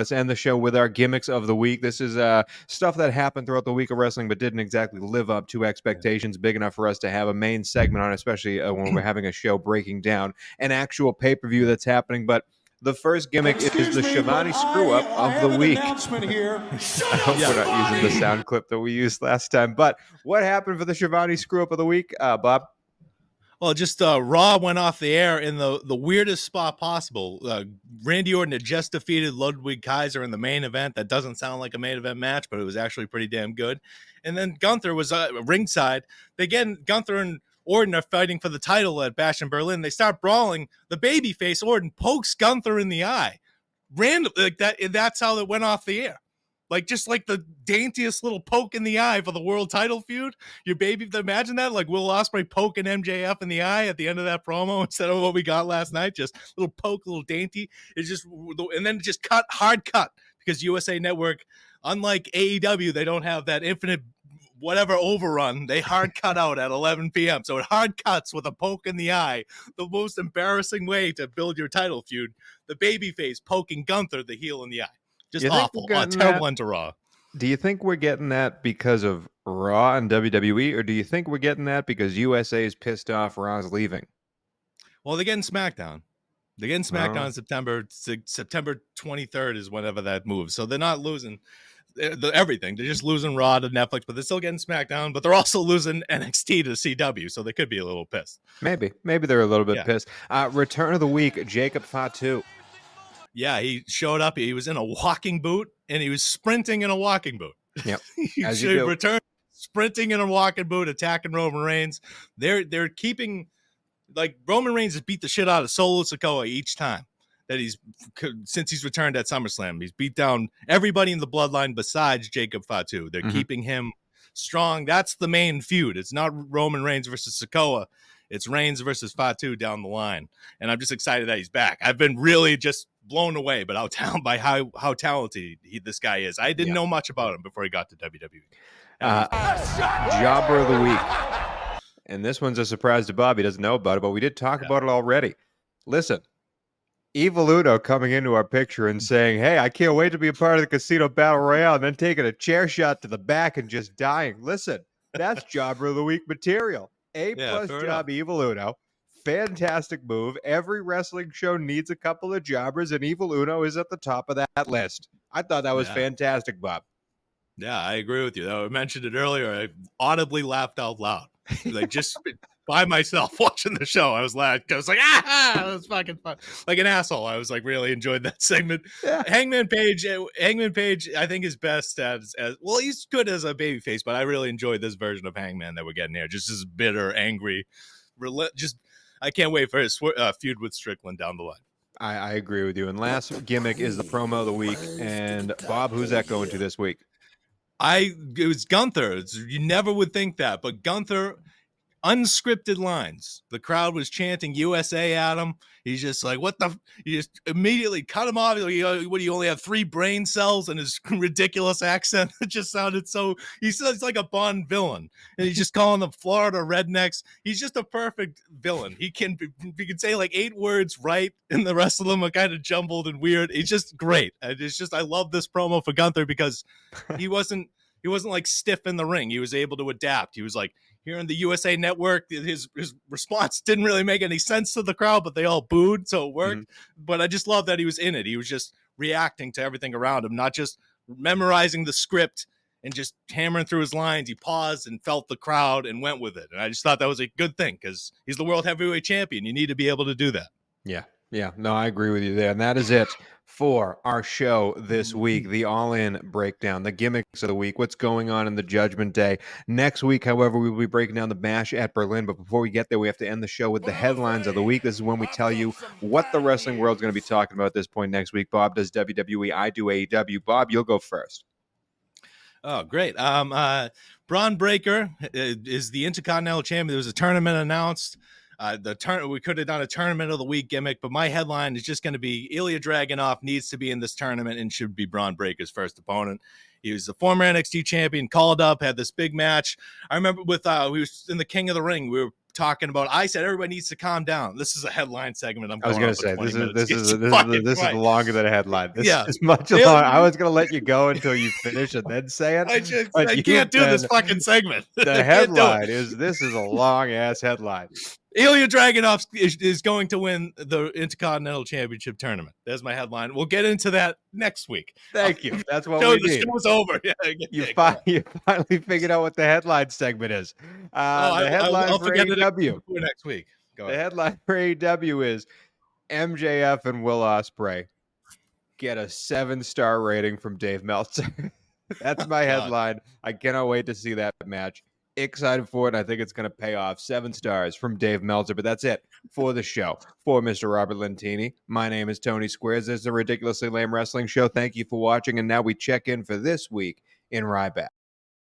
Let's end the show with our gimmicks of the week. This is stuff that happened throughout the week of wrestling, but didn't exactly live up to expectations big enough for us to have a main segment on, especially when we're having a show breaking down an actual pay-per-view that's happening. But the first gimmick is the Shivani screw-up of the week. Here. I hope we're not using the sound clip that we used last time. But what happened for the Shivani screw-up of the week, Bob? Well, just Raw went off the air in the weirdest spot possible. Randy Orton had just defeated Ludwig Kaiser in the main event. That doesn't sound like a main event match, but it was actually pretty damn good. And then Gunther was ringside. Gunther and Orton are fighting for the title at Bash in Berlin. They start brawling. The babyface Orton pokes Gunther in the eye. Random like that. That's how it went off the air. Just like the daintiest little poke in the eye for the world title feud. Imagine that, like Will Ospreay poking MJF in the eye at the end of that promo instead of what we got last night. Just a little poke, a little dainty. It's just, and then just hard cut, because USA Network, unlike AEW, they don't have that infinite whatever overrun. They hard cut out at 11 p.m. So it hard cuts with a poke in the eye. The most embarrassing way to build your title feud. The babyface poking Gunther, the heel in the eye. Just awful. Terrible end to Raw. Do you think we're getting that because of Raw and WWE, or do you think we're getting that because USA is pissed off Raw's leaving? Well, they're getting SmackDown. They're getting SmackDown in September 23rd is whenever that moves. So they're not losing everything. They're just losing Raw to Netflix, but they're still getting SmackDown. But they're also losing NXT to CW, so they could be a little pissed. Maybe they're a little bit pissed. Return of the week, Jacob Fatu. Yeah, he showed up. He was in a walking boot, and he was sprinting in a walking boot. Yep. He returned sprinting in a walking boot, attacking Roman Reigns. They're keeping, like, Roman Reigns has beat the shit out of Solo Sikoa each time since he's returned at SummerSlam. He's beat down everybody in the bloodline besides Jacob Fatu. They're keeping him strong. That's the main feud. It's not Roman Reigns versus Sikoa. It's Reigns versus Fatu down the line. And I'm just excited that he's back. I've been really just blown away by how talented this guy is. I didn't know much about him before he got to WWE. Jobber of the week. And this one's a surprise to Bob. He doesn't know about it, but we did talk about it already. Listen, Evil Uno coming into our picture and saying, hey, I can't wait to be a part of the Casino Battle Royale, and then taking a chair shot to the back and just dying. Listen, that's Jobber of the week material. A-plus job, enough. Evil Uno. Fantastic move. Every wrestling show needs a couple of jobbers, and Evil Uno is at the top of that list. I thought that was fantastic, Bob. Yeah, I agree with you. I mentioned it earlier. I audibly laughed out loud. Like, just by myself watching the show. I was laughing. I was like, that was fucking fun. Like an asshole. I was like, really enjoyed that segment. Yeah. Hangman Page, I think is best as well, he's good as a babyface, but I really enjoyed this version of Hangman that we're getting here. Just as bitter, angry, I can't wait for his feud with Strickland down the line. I agree with you. And last gimmick is the promo of the week. And Bob, who's that going to this week? It was Gunther. You never would think that, but Gunther, unscripted lines. The crowd was chanting USA at him. He's just like, what the? You just immediately cut him off. What do you only have 3 brain cells? And his ridiculous accent, it just sounded so. He sounds like a Bond villain, and he's just calling them Florida rednecks. He's just a perfect villain. He can say like 8 words right, and the rest of them are kind of jumbled and weird. He's just great. I love this promo for Gunther because he wasn't like stiff in the ring. He was able to adapt. He was like, here in the USA Network, his response didn't really make any sense to the crowd, but they all booed, so it worked. But I just love that he was in it. He was just reacting to everything around him, not just memorizing the script and just hammering through his lines. He paused and felt the crowd and went with it. And I just thought that was a good thing because he's the world heavyweight champion. You need to be able to do that. Yeah. No, I agree with you there. And that is it for our show this week, the All-In Breakdown, the gimmicks of the week, what's going on in the Judgment Day. Next week, however, we will be breaking down the Bash at Berlin. But before we get there, we have to end the show with the headlines of the week. This is when we tell you what the wrestling world's going to be talking about at this point next week. Bob does WWE, I do AEW. Bob, you'll go first. Oh, great. Braun Breaker is the Intercontinental Champion. There was a tournament announced. We could have done a tournament of the week gimmick, but my headline is just going to be Ilya Dragunov needs to be in this tournament and should be Braun Breaker's first opponent. He was the former NXT champion, called up, had this big match. I remember with we was in the King of the Ring. We were talking about. I said everybody needs to calm down. This is a headline segment. I was going going on to say for 20 minutes. this is longer than a headline. This Yeah. is much long. I was going to let you go until you finish and then say it. I can't do this fucking segment. The headline is this is a long ass headline. Ilya Dragunov is going to win the Intercontinental Championship tournament. There's my headline. We'll get into that next week. Thank you. That's what we need. The show's over. You finally figured out what the headline segment is. The headline for AEW next week. The headline for AEW is MJF and Will Ospreay get a 7-star rating from Dave Meltzer. That's my headline. I cannot wait to see that match. Excited for it. I think it's going to pay off. 7 stars from Dave Meltzer. But that's it for the show. For Mr. Robert Lentini, my name is Tony Squares. This is a Ridiculously Lame Wrestling Show. Thank you for watching. And now we check in for this week in Ryback.